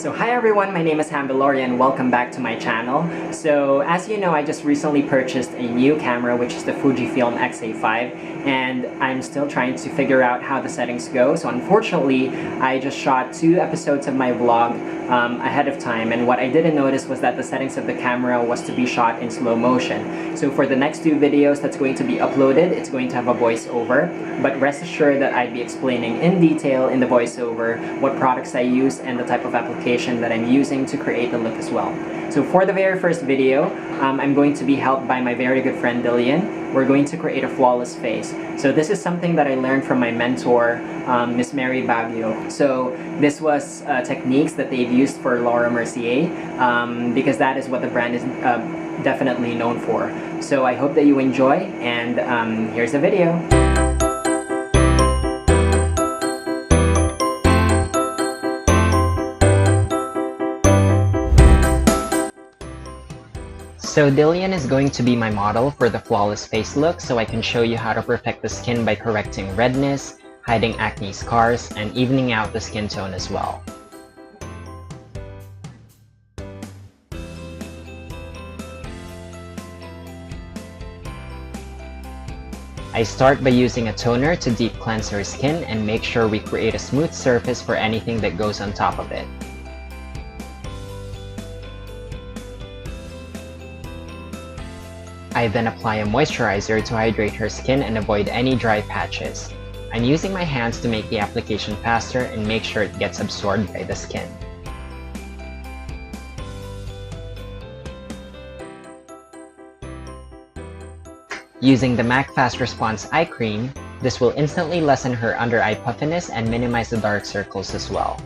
So hi everyone, my name is Hambilori and welcome back to my channel. So as you know, I just recently purchased a new camera, which is the Fujifilm X-A5, and I'm still trying to figure out how the settings go. So unfortunately, I just shot 2 episodes of my vlog ahead of time, and what I didn't notice was that the settings of the camera was to be shot in slow motion. So for the next 2 videos that's going to be uploaded, it's going to have a voiceover, but rest assured that I'd be explaining in detail in the voiceover what products I use and the type of application that I'm using to create the look as well. So for the very first video, I'm going to be helped by my very good friend Dilean. We're going to create a flawless face. So this is something that I learned from my mentor, Miss Mary Baguio. So this was techniques that they've used for Laura Mercier, because that is what the brand is definitely known for. So I hope that you enjoy, and here's the video. So Dilean is going to be my model for the flawless face look, so I can show you how to protect the skin by correcting redness, hiding acne scars, and evening out the skin tone as well. I start by using a toner to deep cleanse her skin and make sure we create a smooth surface for anything that goes on top of it. I then apply a moisturizer to hydrate her skin and avoid any dry patches. I'm using my hands to make the application faster and make sure it gets absorbed by the skin. Using the MAC Fast Response Eye Cream, this will instantly lessen her under eye puffiness and minimize the dark circles as well.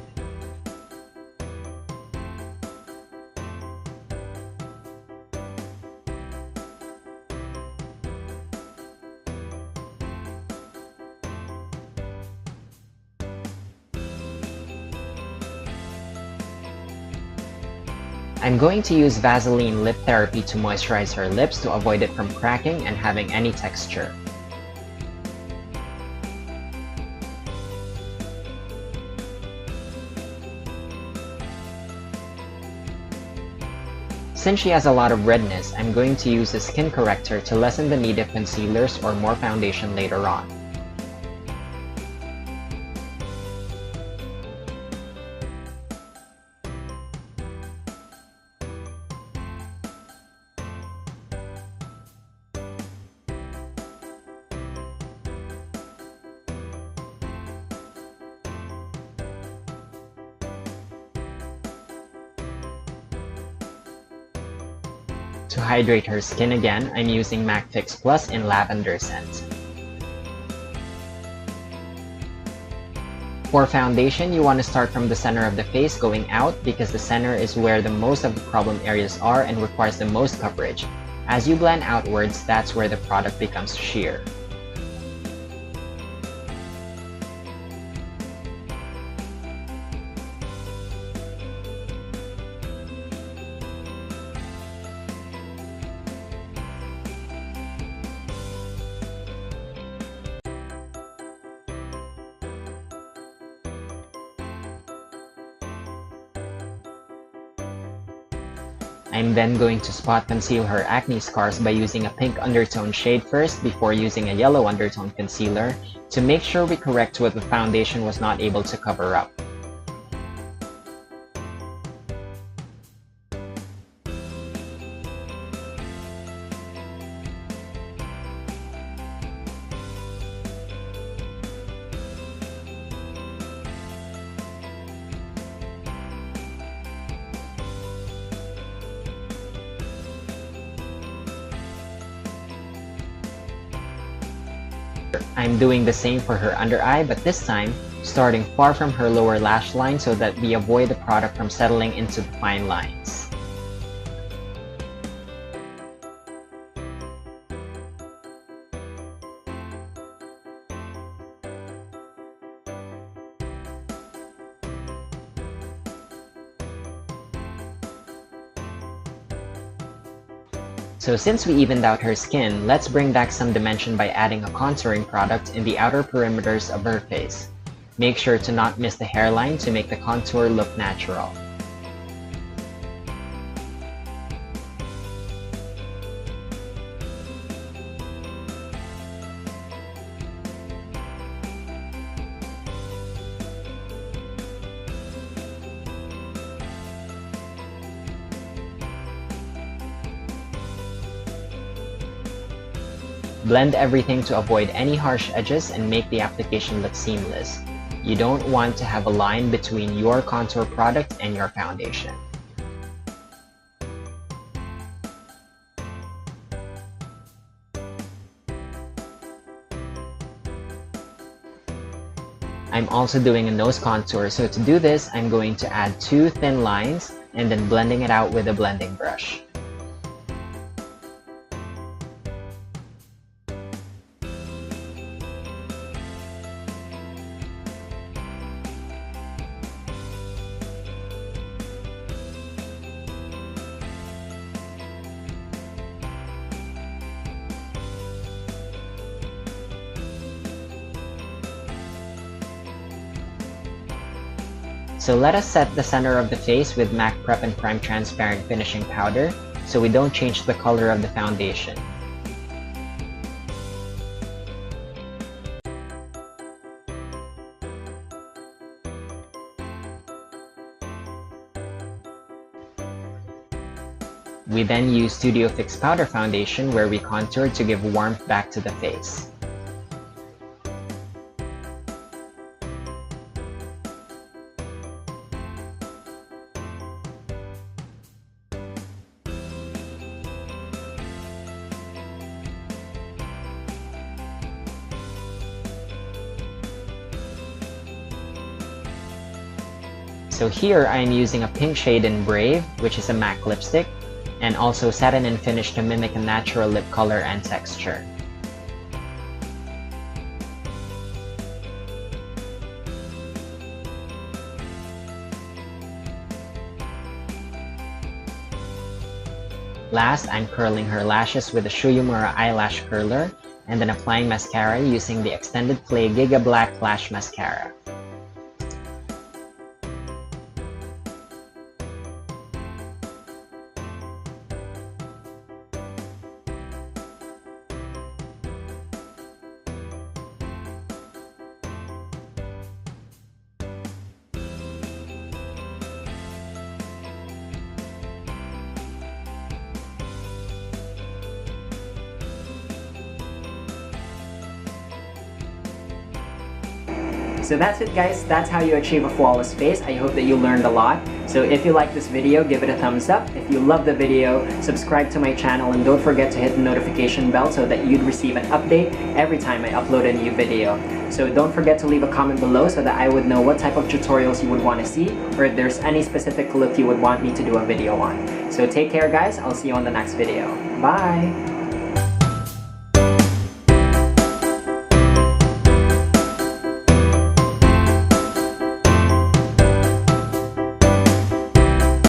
I'm going to use Vaseline Lip Therapy to moisturize her lips to avoid it from cracking and having any texture. Since she has a lot of redness, I'm going to use the Skin Corrector to lessen the need of concealers or more foundation later on. To hydrate her skin again, I'm using MAC Fix Plus in Lavender Scent. For foundation, you want to start from the center of the face going out because the center is where the most of the problem areas are and requires the most coverage. As you blend outwards, that's where the product becomes sheer. I'm then going to spot conceal her acne scars by using a pink undertone shade first before using a yellow undertone concealer to make sure we correct what the foundation was not able to cover up. I'm doing the same for her under eye, but this time starting far from her lower lash line so that we avoid the product from settling into the fine lines. So since we evened out her skin, let's bring back some dimension by adding a contouring product in the outer perimeters of her face. Make sure to not miss the hairline to make the contour look natural. Blend everything to avoid any harsh edges and make the application look seamless. You don't want to have a line between your contour product and your foundation. I'm also doing a nose contour, so to do this, I'm going to add 2 thin lines and then blending it out with a blending brush. So let us set the center of the face with MAC Prep and Prime Transparent Finishing Powder so we don't change the color of the foundation. We then use Studio Fix Powder Foundation where we contour to give warmth back to the face. So here I am using a pink shade in Brave, which is a MAC lipstick, and also satin and finish to mimic a natural lip color and texture. Last, I'm curling her lashes with the Uemura eyelash curler, and then applying mascara using the Extended Play Giga Black Lash Mascara. So that's it guys, that's how you achieve a flawless face. I hope that you learned a lot. So if you like this video, give it a thumbs up. If you love the video, subscribe to my channel and don't forget to hit the notification bell so that you'd receive an update every time I upload a new video. So don't forget to leave a comment below so that I would know what type of tutorials you would want to see or if there's any specific look you would want me to do a video on. So take care guys, I'll see you on the next video. Bye!